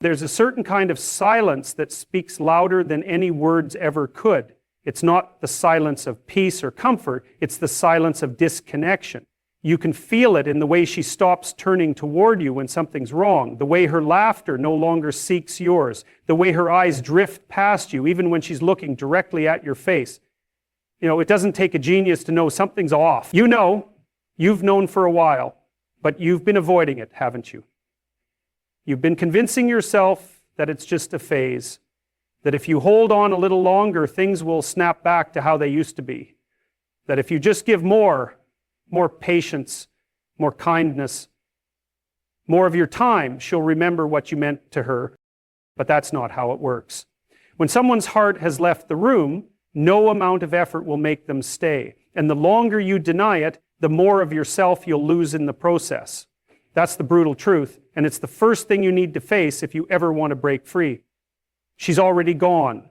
There's a certain kind of silence that speaks louder than any words ever could. It's not the silence of peace or comfort, it's the silence of disconnection. You can feel it in the way she stops turning toward you when something's wrong, the way her laughter no longer seeks yours, the way her eyes drift past you, even when she's looking directly at your face. It doesn't take a genius to know something's off. You've known for a while, but you've been avoiding it, haven't you? You've been convincing yourself that it's just a phase, that if you hold on a little longer, things will snap back to how they used to be, that if you just give more patience, more kindness, more of your time, she'll remember what you meant to her. But that's not how it works. When someone's heart has left the room, no amount of effort will make them stay. And the longer you deny it, the more of yourself you'll lose in the process. That's the brutal truth, and it's the first thing you need to face if you ever want to break free. She's already gone,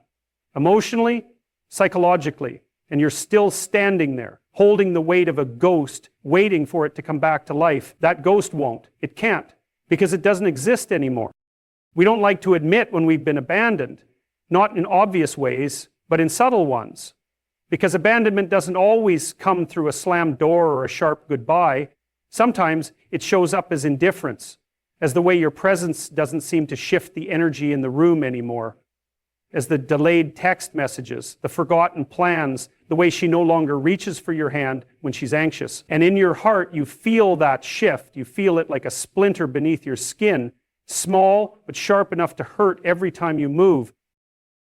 emotionally, psychologically, and you're still standing there, holding the weight of a ghost, waiting for it to come back to life. That ghost won't. It can't, because it doesn't exist anymore. We don't like to admit when we've been abandoned, not in obvious ways, but in subtle ones. Because abandonment doesn't always come through a slammed door or a sharp goodbye. Sometimes it shows up as indifference, as the way your presence doesn't seem to shift the energy in the room anymore, as the delayed text messages, the forgotten plans, the way she no longer reaches for your hand when she's anxious. And in your heart, you feel that shift. You feel it like a splinter beneath your skin, small but sharp enough to hurt every time you move.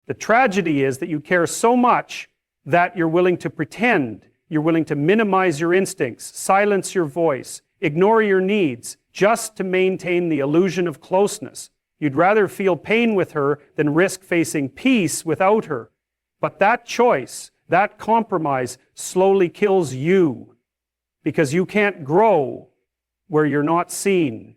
The tragedy is that you care so much that you're willing to pretend, you're willing to minimize your instincts, silence your voice, ignore your needs, just to maintain the illusion of closeness. You'd rather feel pain with her than risk facing peace without her. But that choice, that compromise, slowly kills you, because you can't grow where you're not seen.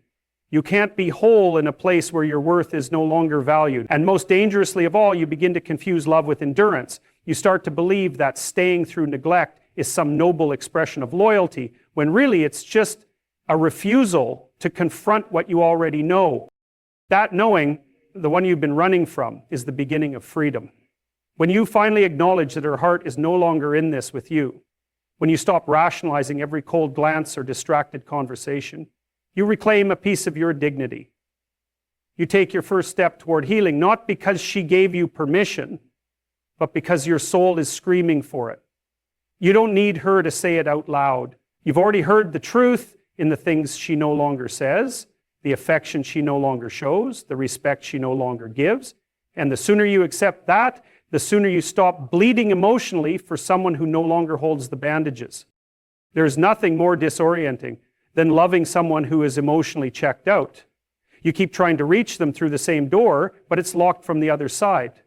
You can't be whole in a place where your worth is no longer valued. And most dangerously of all, you begin to confuse love with endurance. You start to believe that staying through neglect is some noble expression of loyalty, when really it's just a refusal to confront what you already know. That knowing, the one you've been running from, is the beginning of freedom. When you finally acknowledge that her heart is no longer in this with you, when you stop rationalizing every cold glance or distracted conversation, you reclaim a piece of your dignity. You take your first step toward healing, not because she gave you permission, but because your soul is screaming for it. You don't need her to say it out loud. You've already heard the truth in the things she no longer says, the affection she no longer shows, the respect she no longer gives. And the sooner you accept that, the sooner you stop bleeding emotionally for someone who no longer holds the bandages. There's nothing more disorienting than loving someone who is emotionally checked out. You keep trying to reach them through the same door, but it's locked from the other side.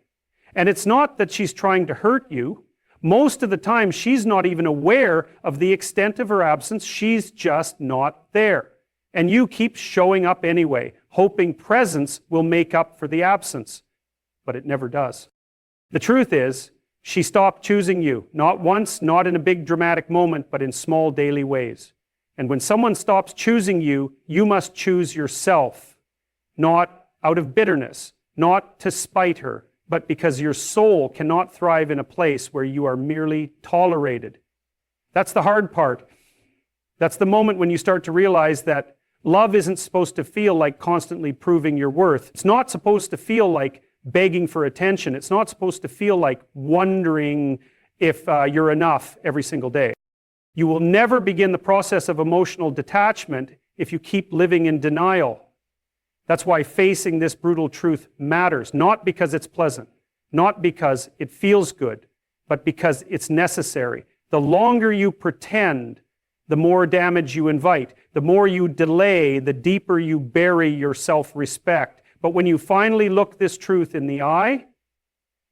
And it's not that she's trying to hurt you. Most of the time, she's not even aware of the extent of her absence. She's just not there. And you keep showing up anyway, hoping presence will make up for the absence. But it never does. The truth is, she stopped choosing you. Not once, not in a big dramatic moment, but in small daily ways. And when someone stops choosing you, you must choose yourself. Not out of bitterness, not to spite her, but because your soul cannot thrive in a place where you are merely tolerated. That's the hard part. That's the moment when you start to realize that love isn't supposed to feel like constantly proving your worth. It's not supposed to feel like begging for attention. It's not supposed to feel like wondering if you're enough every single day. You will never begin the process of emotional detachment if you keep living in denial. That's why facing this brutal truth matters, not because it's pleasant, not because it feels good, but because it's necessary. The longer you pretend, the more damage you invite. The more you delay, the deeper you bury your self-respect. But when you finally look this truth in the eye,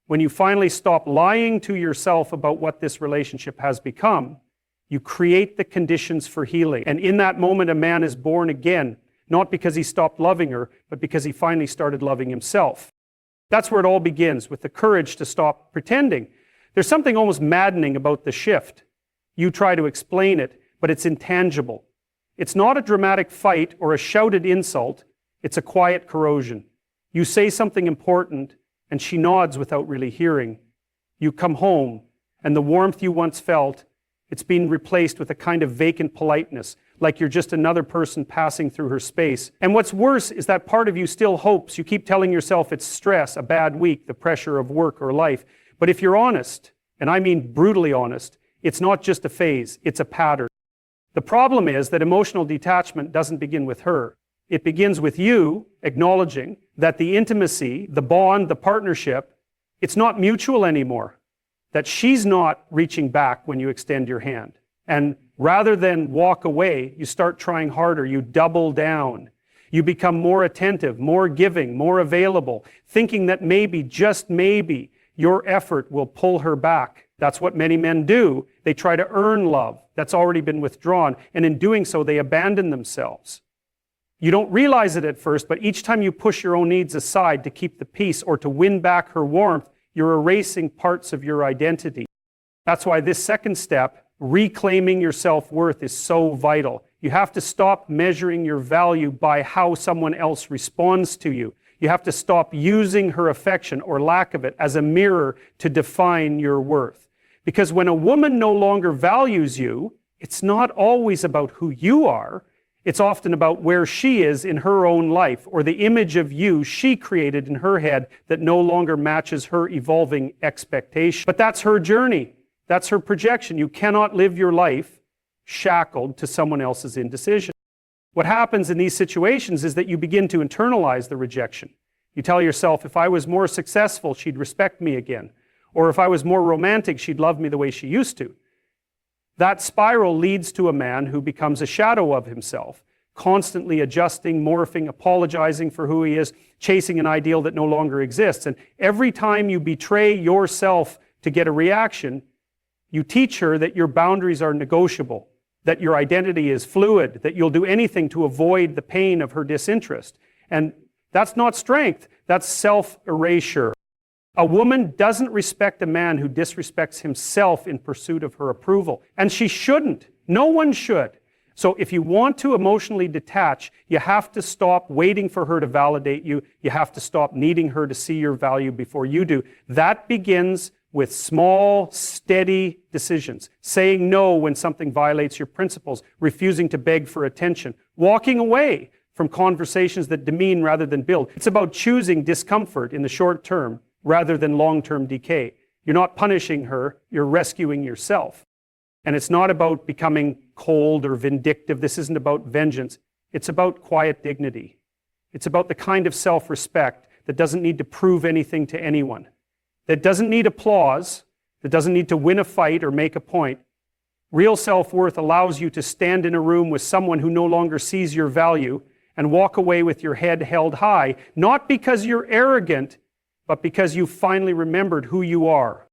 when you finally stop lying to yourself about what this relationship has become, you create the conditions for healing. And in that moment, a man is born again, not because he stopped loving her, but because he finally started loving himself. That's where it all begins, with the courage to stop pretending. There's something almost maddening about the shift. You try to explain it, but it's intangible. It's not a dramatic fight or a shouted insult. It's a quiet corrosion. You say something important, and she nods without really hearing. You come home, and the warmth you once felt, it's been replaced with a kind of vacant politeness, like you're just another person passing through her space. And what's worse is that part of you still hopes. You keep telling yourself it's stress, a bad week, the pressure of work or life. But if you're honest, and I mean brutally honest, it's not just a phase, it's a pattern. The problem is that emotional detachment doesn't begin with her. It begins with you acknowledging that the intimacy, the bond, the partnership, it's not mutual anymore. That she's not reaching back when you extend your hand. And rather than walk away, you start trying harder, you double down. You become more attentive, more giving, more available, thinking that maybe, just maybe, your effort will pull her back. That's what many men do. They try to earn love that's already been withdrawn, and in doing so, they abandon themselves. You don't realize it at first, but each time you push your own needs aside to keep the peace or to win back her warmth, you're erasing parts of your identity. That's why this second step, reclaiming your self-worth, is so vital. You have to stop measuring your value by how someone else responds to you. You have to stop using her affection or lack of it as a mirror to define your worth. Because when a woman no longer values you, it's not always about who you are. It's often about where she is in her own life, or the image of you she created in her head that no longer matches her evolving expectation. But that's her journey. That's her projection. You cannot live your life shackled to someone else's indecision. What happens in these situations is that you begin to internalize the rejection. You tell yourself, if I was more successful, she'd respect me again. Or if I was more romantic, she'd love me the way she used to. That spiral leads to a man who becomes a shadow of himself, constantly adjusting, morphing, apologizing for who he is, chasing an ideal that no longer exists. And every time you betray yourself to get a reaction, you teach her that your boundaries are negotiable, that your identity is fluid, that you'll do anything to avoid the pain of her disinterest. And that's not strength, that's self-erasure. A woman doesn't respect a man who disrespects himself in pursuit of her approval. And she shouldn't. No one should. So if you want to emotionally detach, you have to stop waiting for her to validate you. You have to stop needing her to see your value before you do. That begins with small, steady decisions. Saying no when something violates your principles. Refusing to beg for attention. Walking away from conversations that demean rather than build. It's about choosing discomfort in the short term rather than long-term decay. You're not punishing her, you're rescuing yourself. And it's not about becoming cold or vindictive. This isn't about vengeance. It's about quiet dignity. It's about the kind of self-respect that doesn't need to prove anything to anyone, that doesn't need applause, that doesn't need to win a fight or make a point. Real self-worth allows you to stand in a room with someone who no longer sees your value and walk away with your head held high, not because you're arrogant, but because you finally remembered who you are.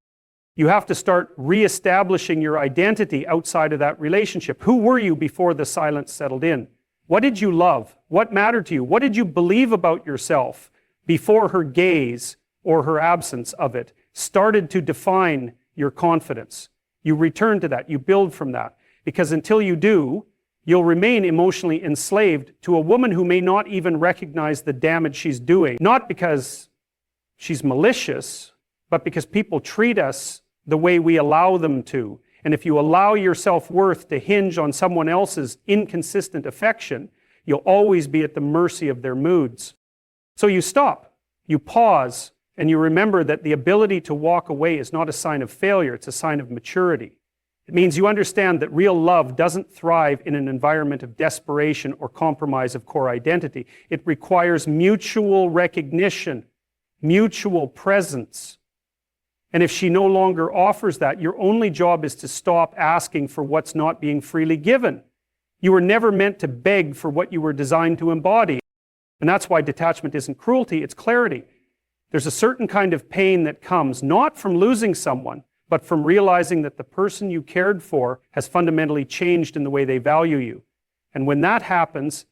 You have to start reestablishing your identity outside of that relationship. Who were you before the silence settled in? What did you love? What mattered to you? What did you believe about yourself before her gaze or her absence of it started to define your confidence? You return to that. You build from that. Because until you do, you'll remain emotionally enslaved to a woman who may not even recognize the damage she's doing. Not because she's malicious, but because people treat us the way we allow them to. And if you allow your self-worth to hinge on someone else's inconsistent affection, you'll always be at the mercy of their moods. So you stop, you pause, and you remember that the ability to walk away is not a sign of failure, it's a sign of maturity. It means you understand that real love doesn't thrive in an environment of desperation or compromise of core identity. It requires mutual recognition, mutual presence. And if she no longer offers that, your only job is to stop asking for what's not being freely given. You were never meant to beg for what you were designed to embody. And that's why detachment isn't cruelty, it's clarity. There's a certain kind of pain that comes not from losing someone, but from realizing that the person you cared for has fundamentally changed in the way they value you. And when that happens,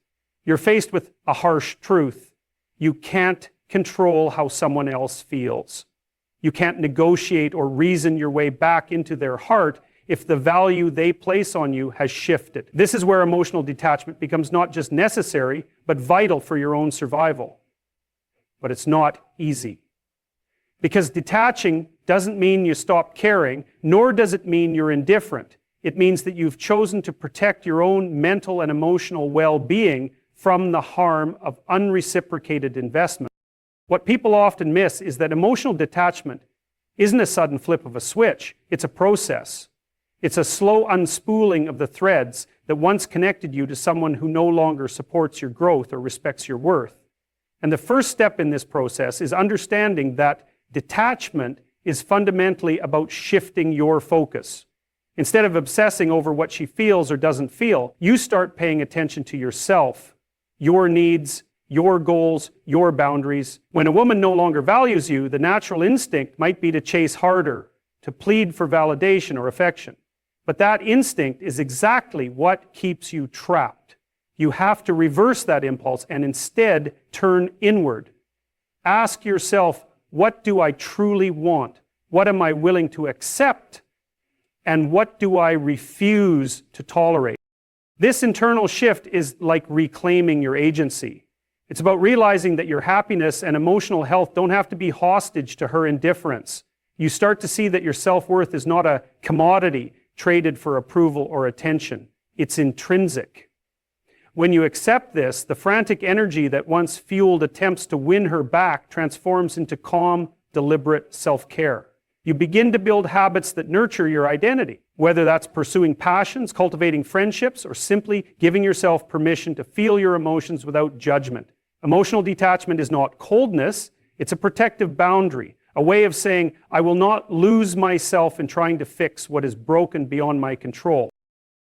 you're faced with a harsh truth. You can't control how someone else feels. You can't negotiate or reason your way back into their heart if the value they place on you has shifted. This is where emotional detachment becomes not just necessary, but vital for your own survival. but it's not easy. Because detaching doesn't mean you stop caring, nor does it mean you're indifferent. It means that you've chosen to protect your own mental and emotional well-being from the harm of unreciprocated investment. What people often miss is that emotional detachment isn't a sudden flip of a switch. It's a process. It's a slow unspooling of the threads that once connected you to someone who no longer supports your growth or respects your worth. And the first step in this process is understanding that detachment is fundamentally about shifting your focus. Instead of obsessing over what she feels or doesn't feel, you start paying attention to yourself, your needs, your goals, your boundaries. When a woman no longer values you, the natural instinct might be to chase harder, to plead for validation or affection. But that instinct is exactly what keeps you trapped. You have to reverse that impulse and instead turn inward. Ask yourself, what do I truly want? What am I willing to accept? And what do I refuse to tolerate? This internal shift is like reclaiming your agency. It's about realizing that your happiness and emotional health don't have to be hostage to her indifference. You start to see that your self-worth is not a commodity traded for approval or attention. It's intrinsic. When you accept this, the frantic energy that once fueled attempts to win her back transforms into calm, deliberate self-care. You begin to build habits that nurture your identity, whether that's pursuing passions, cultivating friendships, or simply giving yourself permission to feel your emotions without judgment. Emotional detachment is not coldness, it's a protective boundary, a way of saying, I will not lose myself in trying to fix what is broken beyond my control.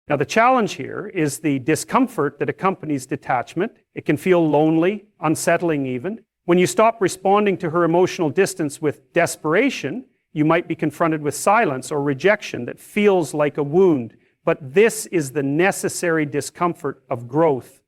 Now, the challenge here is the discomfort that accompanies detachment. It can feel lonely, unsettling even. When you stop responding to her emotional distance with desperation, you might be confronted with silence or rejection that feels like a wound. But this is the necessary discomfort of growth.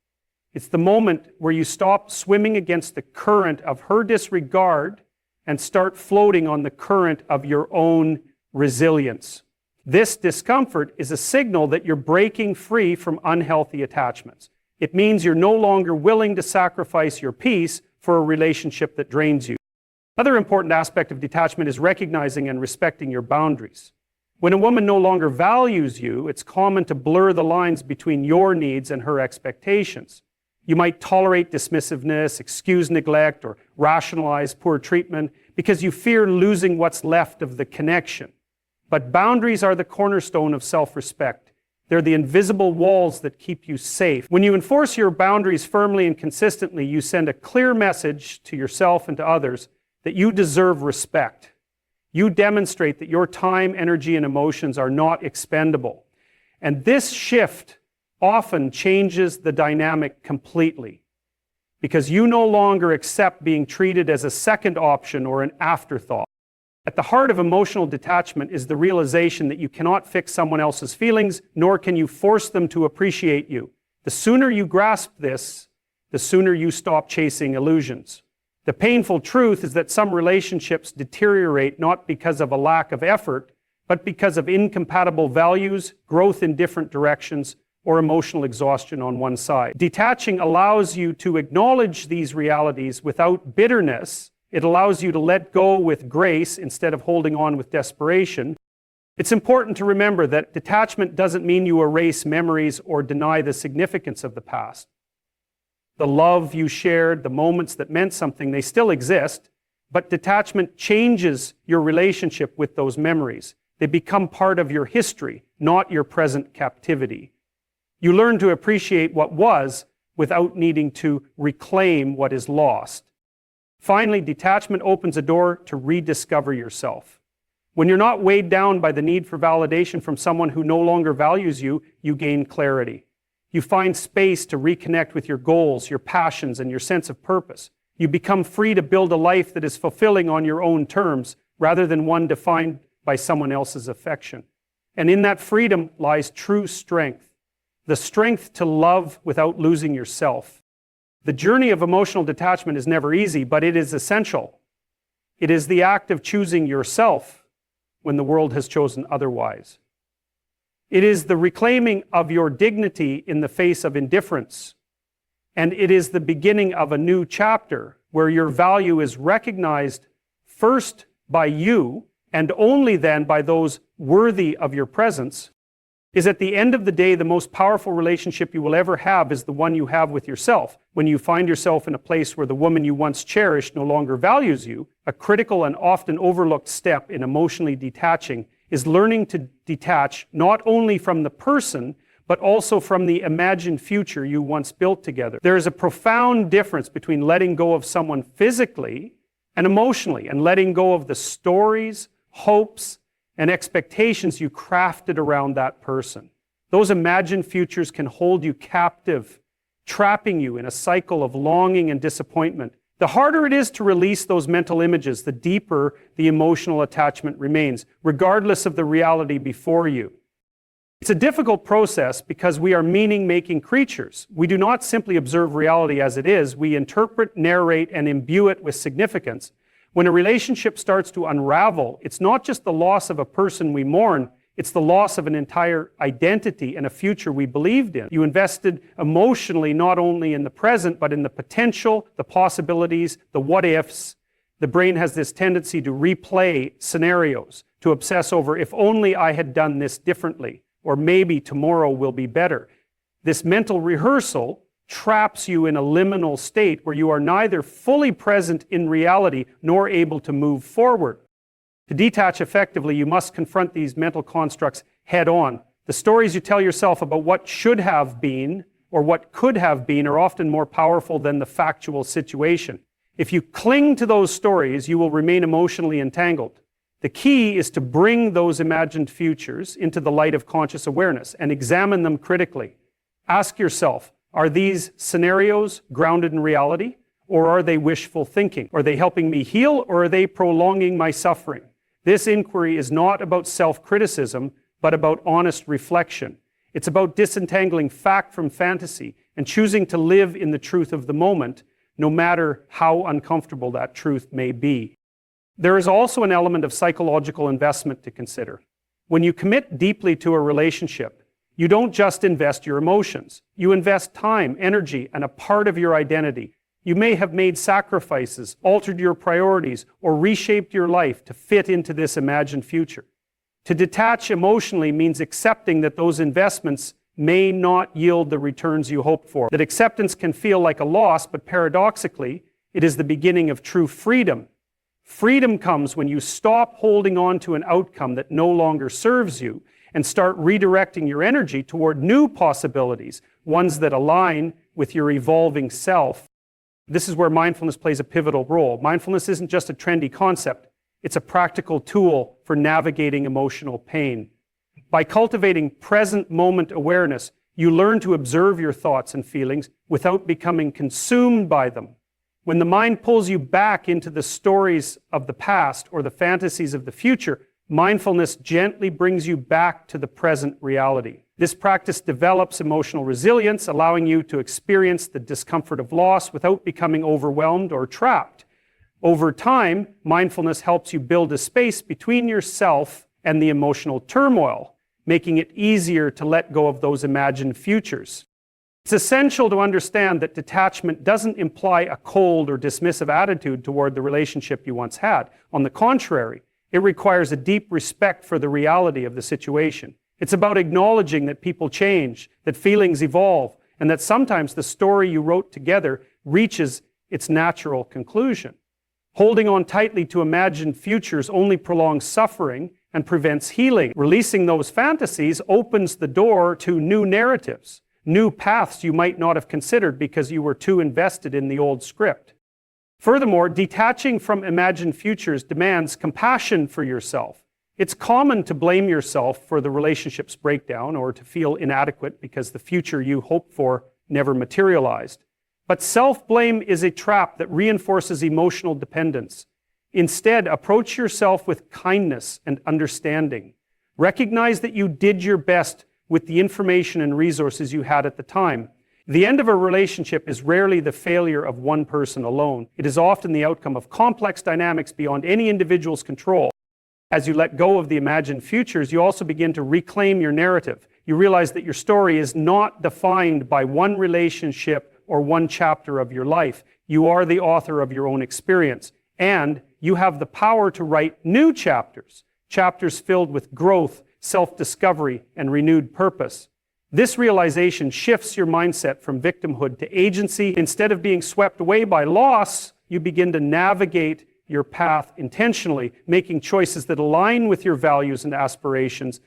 It's the moment where you stop swimming against the current of her disregard and start floating on the current of your own resilience. This discomfort is a signal that you're breaking free from unhealthy attachments. It means you're no longer willing to sacrifice your peace for a relationship that drains you. Another important aspect of detachment is recognizing and respecting your boundaries. When a woman no longer values you, it's common to blur the lines between your needs and her expectations. You might tolerate dismissiveness, excuse neglect, or rationalize poor treatment because you fear losing what's left of the connection. But boundaries are the cornerstone of self-respect. They're the invisible walls that keep you safe. When you enforce your boundaries firmly and consistently, you send a clear message to yourself and to others that you deserve respect. You demonstrate that your time, energy, and emotions are not expendable. And this shift often changes the dynamic completely because you no longer accept being treated as a second option or an afterthought. At the heart of emotional detachment is the realization that you cannot fix someone else's feelings, nor can you force them to appreciate you. The sooner you grasp this, the sooner you stop chasing illusions. The painful truth is that some relationships deteriorate not because of a lack of effort, but because of incompatible values, growth in different directions, or emotional exhaustion on one side. Detaching allows you to acknowledge these realities without bitterness. It allows you to let go with grace instead of holding on with desperation. It's important to remember that detachment doesn't mean you erase memories or deny the significance of the past. The love you shared, the moments that meant something, they still exist, but detachment changes your relationship with those memories. They become part of your history, not your present captivity. You learn to appreciate what was without needing to reclaim what is lost. Finally, detachment opens a door to rediscover yourself. When you're not weighed down by the need for validation from someone who no longer values you, you gain clarity. You find space to reconnect with your goals, your passions, and your sense of purpose. You become free to build a life that is fulfilling on your own terms, rather than one defined by someone else's affection. And in that freedom lies true strength, the strength to love without losing yourself. The journey of emotional detachment is never easy, but it is essential. It is the act of choosing yourself when the world has chosen otherwise. It is the reclaiming of your dignity in the face of indifference. And it is the beginning of a new chapter where your value is recognized first by you and only then by those worthy of your presence, is at the end of the day, the most powerful relationship you will ever have is the one you have with yourself. When you find yourself in a place where the woman you once cherished no longer values you, a critical and often overlooked step in emotionally detaching is learning to detach not only from the person, but also from the imagined future you once built together. There is a profound difference between letting go of someone physically and emotionally, and letting go of the stories, hopes, and expectations you crafted around that person. Those imagined futures can hold you captive, trapping you in a cycle of longing and disappointment. The harder it is to release those mental images, the deeper the emotional attachment remains, regardless of the reality before you. It's a difficult process because we are meaning-making creatures. We do not simply observe reality as it is, we interpret, narrate, and imbue it with significance. When a relationship starts to unravel, it's not just the loss of a person we mourn, it's the loss of an entire identity and a future we believed in. You invested emotionally not only in the present, but in the potential, the possibilities, the what-ifs. The brain has this tendency to replay scenarios, to obsess over, if only I had done this differently, or maybe tomorrow will be better. This mental rehearsal traps you in a liminal state where you are neither fully present in reality nor able to move forward. To detach effectively, you must confront these mental constructs head on. The stories you tell yourself about what should have been or what could have been are often more powerful than the factual situation. If you cling to those stories, you will remain emotionally entangled. The key is to bring those imagined futures into the light of conscious awareness and examine them critically. Ask yourself, are these scenarios grounded in reality, or are they wishful thinking? Are they helping me heal, or are they prolonging my suffering? This inquiry is not about self-criticism, but about honest reflection. It's about disentangling fact from fantasy and choosing to live in the truth of the moment, no matter how uncomfortable that truth may be. There is also an element of psychological investment to consider. When you commit deeply to a relationship, you don't just invest your emotions. You invest time, energy, and a part of your identity. You may have made sacrifices, altered your priorities, or reshaped your life to fit into this imagined future. To detach emotionally means accepting that those investments may not yield the returns you hoped for. That acceptance can feel like a loss, but paradoxically, it is the beginning of true freedom. Freedom comes when you stop holding on to an outcome that no longer serves you and start redirecting your energy toward new possibilities, ones that align with your evolving self. This is where mindfulness plays a pivotal role. Mindfulness isn't just a trendy concept, it's a practical tool for navigating emotional pain. By cultivating present moment awareness, you learn to observe your thoughts and feelings without becoming consumed by them. When the mind pulls you back into the stories of the past or the fantasies of the future, mindfulness gently brings you back to the present reality. This practice develops emotional resilience, allowing you to experience the discomfort of loss without becoming overwhelmed or trapped. Over time, mindfulness helps you build a space between yourself and the emotional turmoil, making it easier to let go of those imagined futures. It's essential to understand that detachment doesn't imply a cold or dismissive attitude toward the relationship you once had. On the contrary, it requires a deep respect for the reality of the situation. It's about acknowledging that people change, that feelings evolve, and that sometimes the story you wrote together reaches its natural conclusion. Holding on tightly to imagined futures only prolongs suffering and prevents healing. Releasing those fantasies opens the door to new narratives, new paths you might not have considered because you were too invested in the old script. Furthermore, detaching from imagined futures demands compassion for yourself. It's common to blame yourself for the relationship's breakdown or to feel inadequate because the future you hoped for never materialized. But self-blame is a trap that reinforces emotional dependence. Instead, approach yourself with kindness and understanding. Recognize that you did your best with the information and resources you had at the time. The end of a relationship is rarely the failure of one person alone. It is often the outcome of complex dynamics beyond any individual's control. As you let go of the imagined futures, you also begin to reclaim your narrative. You realize that your story is not defined by one relationship or one chapter of your life. You are the author of your own experience, and you have the power to write new chapters, chapters filled with growth, self-discovery, and renewed purpose. This realization shifts your mindset from victimhood to agency. Instead of being swept away by loss, you begin to navigate your path intentionally, making choices that align with your values and aspirations.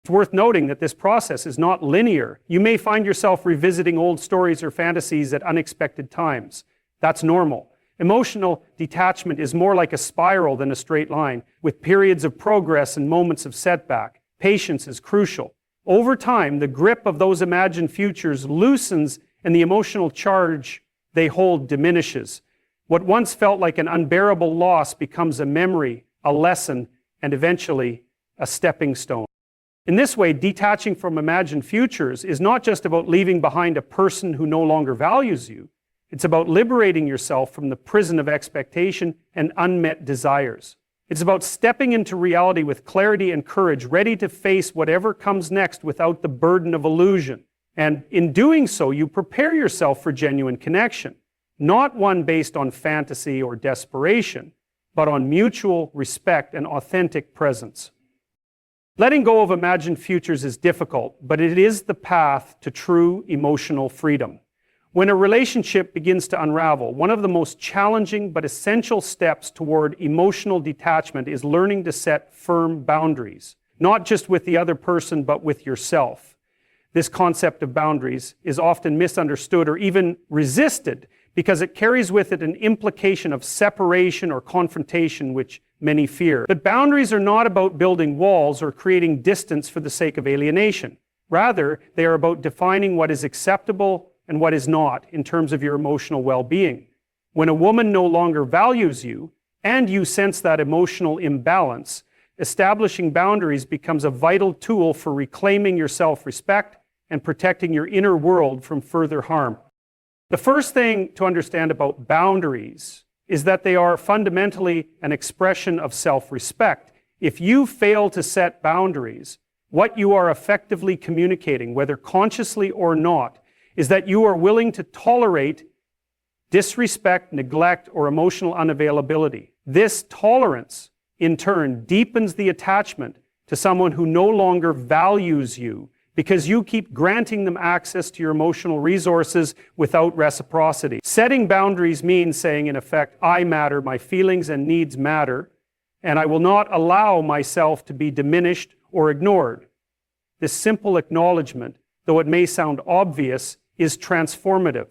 It's worth noting that this process is not linear. You may find yourself revisiting old stories or fantasies at unexpected times. That's normal. Emotional detachment is more like a spiral than a straight line, with periods of progress and moments of setback. Patience is crucial. Over time, the grip of those imagined futures loosens and the emotional charge they hold diminishes. What once felt like an unbearable loss becomes a memory, a lesson, and eventually a stepping stone. In this way, detaching from imagined futures is not just about leaving behind a person who no longer values you. It's about liberating yourself from the prison of expectation and unmet desires. It's about stepping into reality with clarity and courage, ready to face whatever comes next without the burden of illusion. And in doing so, you prepare yourself for genuine connection, not one based on fantasy or desperation, but on mutual respect and authentic presence. Letting go of imagined futures is difficult, but it is the path to true emotional freedom. When a relationship begins to unravel, one of the most challenging but essential steps toward emotional detachment is learning to set firm boundaries, not just with the other person, but with yourself. This concept of boundaries is often misunderstood or even resisted because it carries with it an implication of separation or confrontation, which many fear. But boundaries are not about building walls or creating distance for the sake of alienation. Rather, they are about defining what is acceptable and what is not in terms of your emotional well-being. When a woman no longer values you, and you sense that emotional imbalance, establishing boundaries becomes a vital tool for reclaiming your self-respect and protecting your inner world from further harm. The first thing to understand about boundaries is that they are fundamentally an expression of self-respect. If you fail to set boundaries, what you are effectively communicating, whether consciously or not, is that you are willing to tolerate disrespect, neglect, or emotional unavailability. This tolerance, in turn, deepens the attachment to someone who no longer values you because you keep granting them access to your emotional resources without reciprocity. Setting boundaries means saying, in effect, I matter, my feelings and needs matter, and I will not allow myself to be diminished or ignored. This simple acknowledgement, though it may sound obvious, is transformative.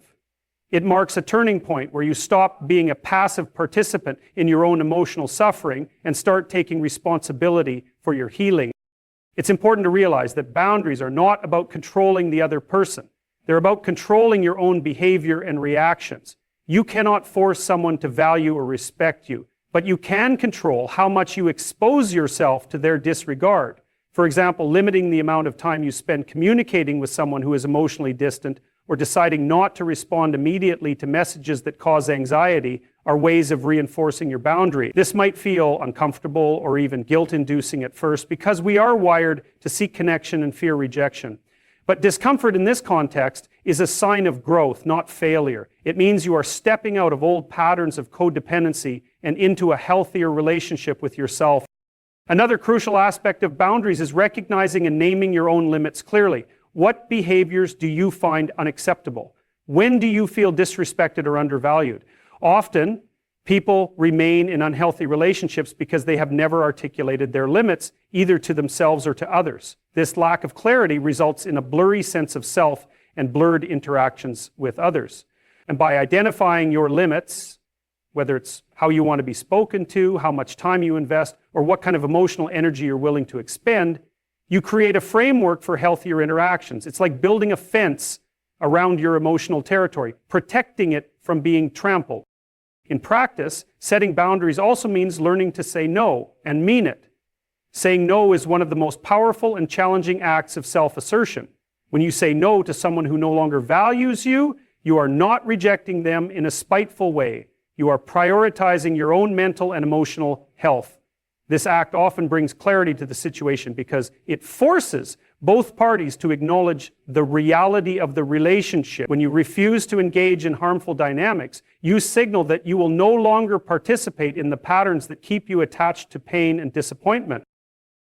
It marks a turning point where you stop being a passive participant in your own emotional suffering and start taking responsibility for your healing. It's important to realize that boundaries are not about controlling the other person. They're about controlling your own behavior and reactions. You cannot force someone to value or respect you, but you can control how much you expose yourself to their disregard. For example, limiting the amount of time you spend communicating with someone who is emotionally distant or deciding not to respond immediately to messages that cause anxiety are ways of reinforcing your boundary. This might feel uncomfortable or even guilt-inducing at first because we are wired to seek connection and fear rejection. But discomfort in this context is a sign of growth, not failure. It means you are stepping out of old patterns of codependency and into a healthier relationship with yourself. Another crucial aspect of boundaries is recognizing and naming your own limits clearly. What behaviors do you find unacceptable? When do you feel disrespected or undervalued? Often, people remain in unhealthy relationships because they have never articulated their limits, either to themselves or to others. This lack of clarity results in a blurry sense of self and blurred interactions with others. And by identifying your limits, whether it's how you want to be spoken to, how much time you invest, or what kind of emotional energy you're willing to expend, you create a framework for healthier interactions. It's like building a fence around your emotional territory, protecting it from being trampled. In practice, setting boundaries also means learning to say no and mean it. Saying no is one of the most powerful and challenging acts of self-assertion. When you say no to someone who no longer values you, you are not rejecting them in a spiteful way. You are prioritizing your own mental and emotional health. This act often brings clarity to the situation because it forces both parties to acknowledge the reality of the relationship. When you refuse to engage in harmful dynamics, you signal that you will no longer participate in the patterns that keep you attached to pain and disappointment.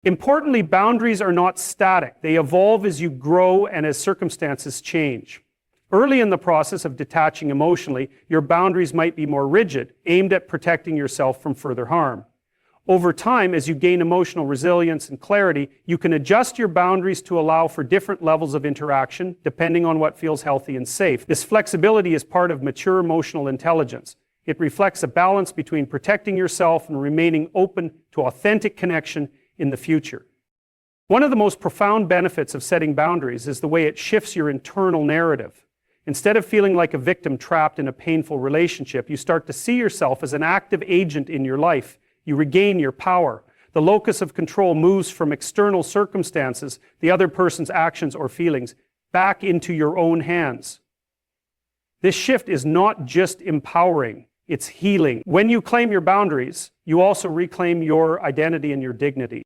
Importantly, boundaries are not static. They evolve as you grow and as circumstances change. Early in the process of detaching emotionally, your boundaries might be more rigid, aimed at protecting yourself from further harm. Over time, as you gain emotional resilience and clarity, you can adjust your boundaries to allow for different levels of interaction, depending on what feels healthy and safe. This flexibility is part of mature emotional intelligence. It reflects a balance between protecting yourself and remaining open to authentic connection in the future. One of the most profound benefits of setting boundaries is the way it shifts your internal narrative. Instead of feeling like a victim trapped in a painful relationship, you start to see yourself as an active agent in your life. You regain your power. The locus of control moves from external circumstances, the other person's actions or feelings, back into your own hands. This shift is not just empowering, it's healing. When you claim your boundaries, you also reclaim your identity and your dignity.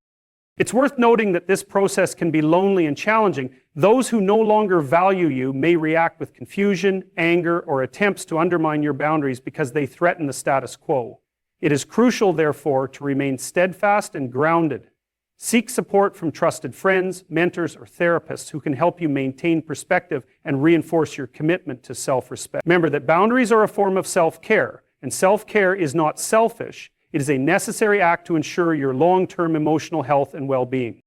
It's worth noting that this process can be lonely and challenging. Those who no longer value you may react with confusion, anger, or attempts to undermine your boundaries because they threaten the status quo. It is crucial, therefore, to remain steadfast and grounded. Seek support from trusted friends, mentors, or therapists who can help you maintain perspective and reinforce your commitment to self-respect. Remember that boundaries are a form of self-care, and self-care is not selfish. It is a necessary act to ensure your long-term emotional health and well-being.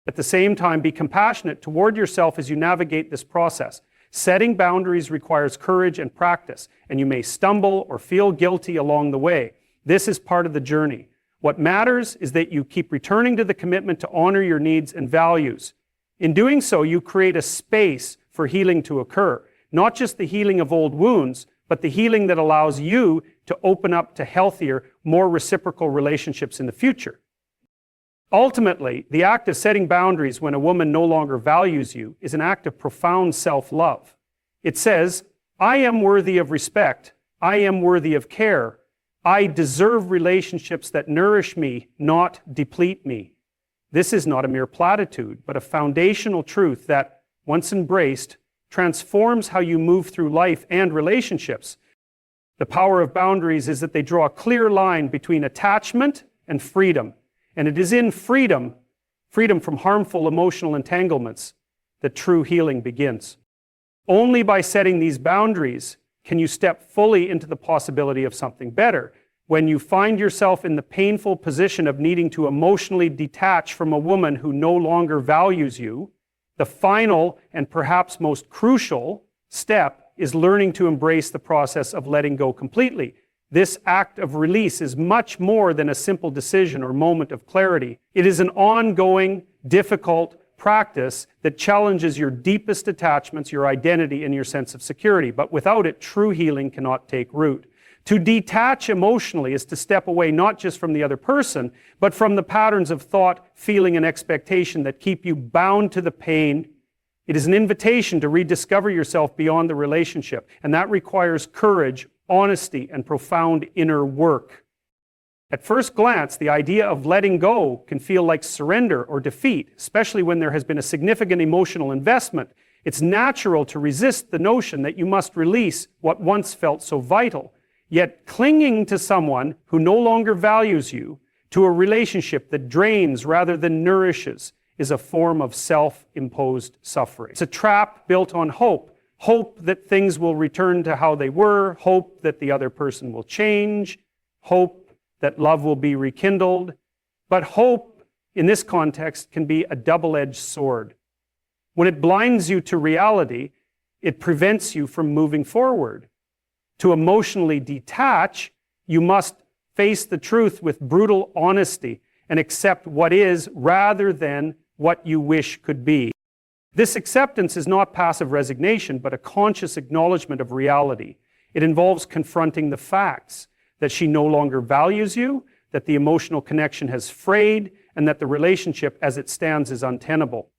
At the same time, be compassionate toward yourself as you navigate this process. Setting boundaries requires courage and practice, and you may stumble or feel guilty along the way. This is part of the journey. What matters is that you keep returning to the commitment to honor your needs and values. In doing so, you create a space for healing to occur. Not just the healing of old wounds, but the healing that allows you to open up to healthier, more reciprocal relationships in the future. Ultimately, the act of setting boundaries when a woman no longer values you is an act of profound self-love. It says, I am worthy of respect. I am worthy of care. I deserve relationships that nourish me, not deplete me. This is not a mere platitude, but a foundational truth that, once embraced, transforms how you move through life and relationships. The power of boundaries is that they draw a clear line between attachment and freedom. And it is in freedom from harmful emotional entanglements, that true healing begins. Only by setting these boundaries can you step fully into the possibility of something better. When you find yourself in the painful position of needing to emotionally detach from a woman who no longer values you, the final and perhaps most crucial step is learning to embrace the process of letting go completely. This act of release is much more than a simple decision or moment of clarity. It is an ongoing, difficult practice that challenges your deepest attachments, your identity, and your sense of security. But without it, true healing cannot take root. To detach emotionally is to step away not just from the other person, but from the patterns of thought, feeling, and expectation that keep you bound to the pain. It is an invitation to rediscover yourself beyond the relationship, and that requires courage, honesty, and profound inner work. At first glance, the idea of letting go can feel like surrender or defeat, especially when there has been a significant emotional investment. It's natural to resist the notion that you must release what once felt so vital. Yet clinging to someone who no longer values you, to a relationship that drains rather than nourishes, is a form of self-imposed suffering. It's a trap built on hope. Hope that things will return to how they were, hope that the other person will change, hope that love will be rekindled. But hope, in this context, can be a double-edged sword. When it blinds you to reality, it prevents you from moving forward. To emotionally detach, you must face the truth with brutal honesty and accept what is rather than what you wish could be. This acceptance is not passive resignation, but a conscious acknowledgement of reality. It involves confronting the facts, that she no longer values you, that the emotional connection has frayed, and that the relationship as it stands is untenable.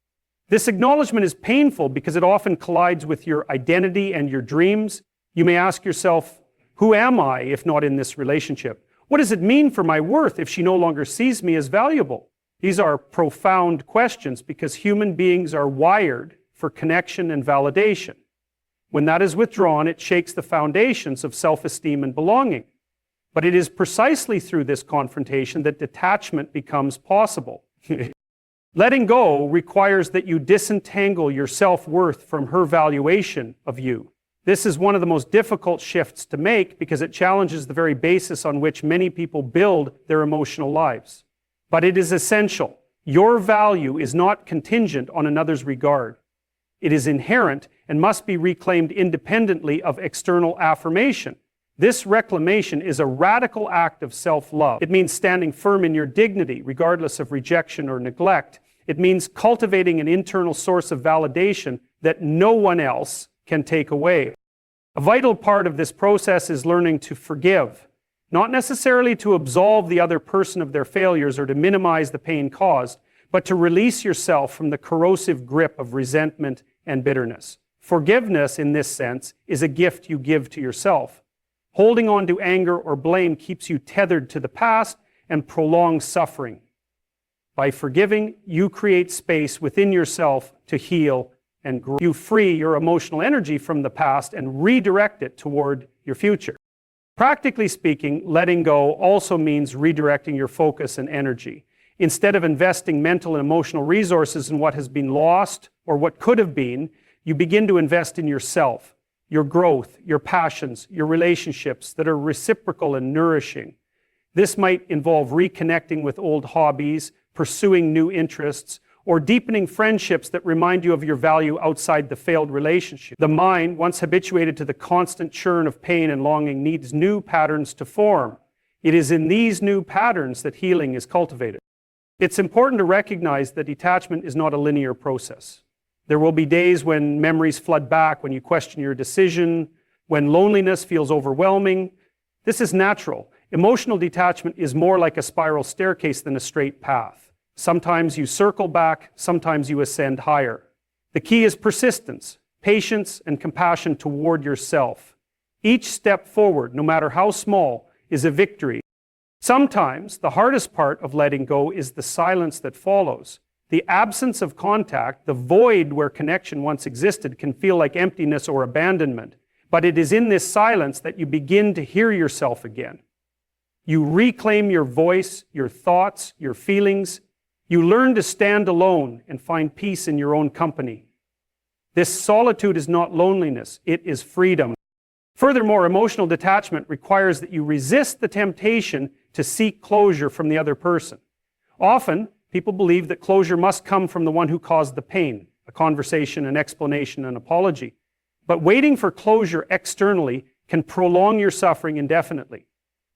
This acknowledgement is painful because it often collides with your identity and your dreams. You may ask yourself, who am I if not in this relationship? What does it mean for my worth if she no longer sees me as valuable? These are profound questions because human beings are wired for connection and validation. When that is withdrawn, it shakes the foundations of self-esteem and belonging. But it is precisely through this confrontation that detachment becomes possible. Letting go requires that you disentangle your self-worth from her valuation of you. This is one of the most difficult shifts to make because it challenges the very basis on which many people build their emotional lives. But it is essential. Your value is not contingent on another's regard. It is inherent and must be reclaimed independently of external affirmation. This reclamation is a radical act of self-love. It means standing firm in your dignity, regardless of rejection or neglect. It means cultivating an internal source of validation that no one else can take away. A vital part of this process is learning to forgive, not necessarily to absolve the other person of their failures or to minimize the pain caused, but to release yourself from the corrosive grip of resentment and bitterness. Forgiveness, in this sense, is a gift you give to yourself. Holding on to anger or blame keeps you tethered to the past and prolongs suffering. By forgiving, you create space within yourself to heal and grow. You free your emotional energy from the past and redirect it toward your future. Practically speaking, letting go also means redirecting your focus and energy. Instead of investing mental and emotional resources in what has been lost or what could have been, you begin to invest in yourself, your growth, your passions, your relationships that are reciprocal and nourishing. This might involve reconnecting with old hobbies, pursuing new interests, or deepening friendships that remind you of your value outside the failed relationship. The mind, once habituated to the constant churn of pain and longing, needs new patterns to form. It is in these new patterns that healing is cultivated. It's important to recognize that detachment is not a linear process. There will be days when memories flood back, when you question your decision, when loneliness feels overwhelming. This is natural. Emotional detachment is more like a spiral staircase than a straight path. Sometimes you circle back, sometimes you ascend higher. The key is persistence, patience, and compassion toward yourself. Each step forward, no matter how small, is a victory. Sometimes the hardest part of letting go is the silence that follows. The absence of contact, the void where connection once existed, can feel like emptiness or abandonment. But it is in this silence that you begin to hear yourself again. You reclaim your voice, your thoughts, your feelings. You learn to stand alone and find peace in your own company. This solitude is not loneliness, it is freedom. Furthermore, emotional detachment requires that you resist the temptation to seek closure from the other person. Often, people believe that closure must come from the one who caused the pain, a conversation, an explanation, an apology. But waiting for closure externally can prolong your suffering indefinitely.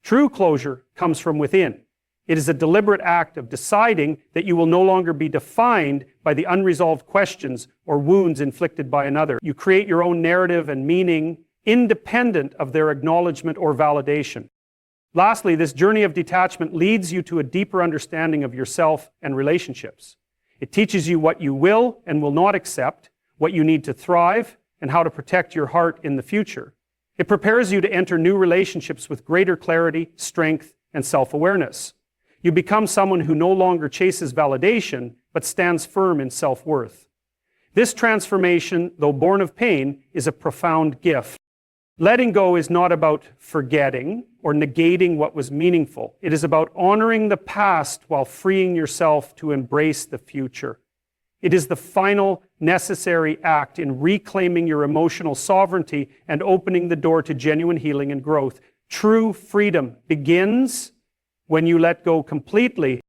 True closure comes from within. It is a deliberate act of deciding that you will no longer be defined by the unresolved questions or wounds inflicted by another. You create your own narrative and meaning independent of their acknowledgement or validation. Lastly, this journey of detachment leads you to a deeper understanding of yourself and relationships. It teaches you what you will and will not accept, what you need to thrive, and how to protect your heart in the future. It prepares you to enter new relationships with greater clarity, strength, and self-awareness. You become someone who no longer chases validation, but stands firm in self-worth. This transformation, though born of pain, is a profound gift. Letting go is not about forgetting or negating what was meaningful. It is about honoring the past while freeing yourself to embrace the future. It is the final necessary act in reclaiming your emotional sovereignty and opening the door to genuine healing and growth. True freedom begins when you let go completely